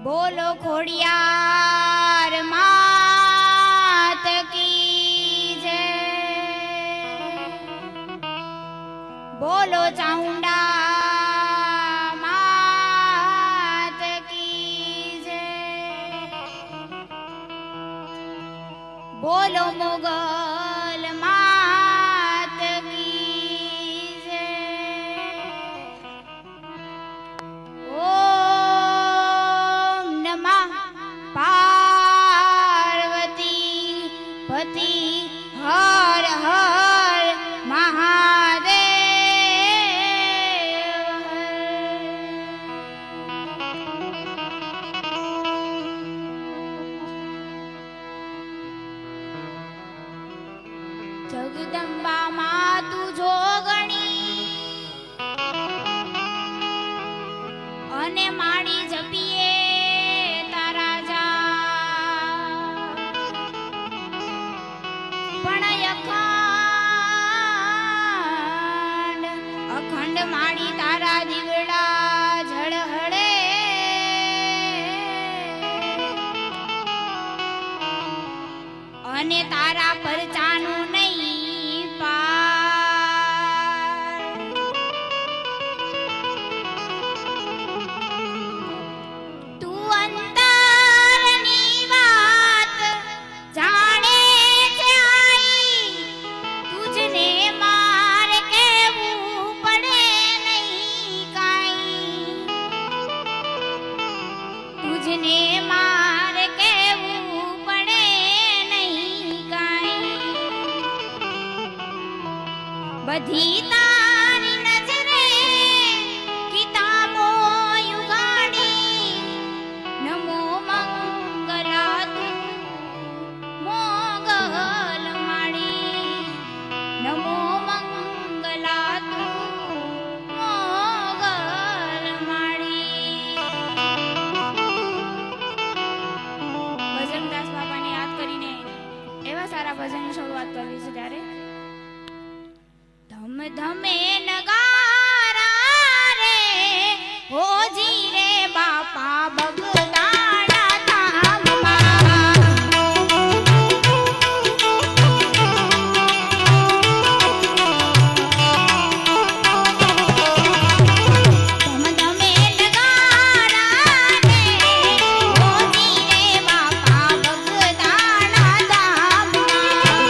બોલો ખોડિયાર માત કી જય, બોલો ચાઉંડા માત કી જય, બોલો મોગલ માત કી જય। ઓમ નમઃ પાર્વતી પતિ હર હર મહાદેવ। જગદંબા માં તું જોગણી અને માડી જપીએ તારા જા, પણ અખંડ માડી તારા દીવડા ઝળહળે, અને તારા પરચાનું નહીં પાર। તું અંતરની વાત જાણે છે આઈ, તુજને મારે કહેવું પડે નહીં કાંઈ, તુજને મારે કહેવું પડે નહીં કાંઈ। બધી તારી નજરે કિતાબો યુગાડી, નમો મંગલા તું મોગલ માડી, નમો મંગલા તું મોગલ માડી। ભજનદાસ બાપાને યાદ કરીને એવા સારા ભજનની શરૂઆત કરવી છે ત્યારે ધમ ધમે નગારા રે હોજી રે બાપા બગદાણા ધામમાં, ધમ ધમે નગારા રે હોજી રે બાપા બગદાણા ધામમાં।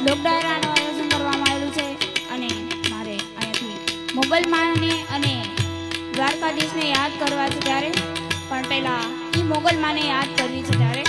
લોક ડાયરાનું આયોજન કરવામાં આવેલું છે અને મારે અહીંયાથી મોગલ માને અને દ્વારકાધીશને યાદ કરવા છે ત્યારે પણ પહેલાં એ મોગલ માને યાદ કરવી છે ત્યારે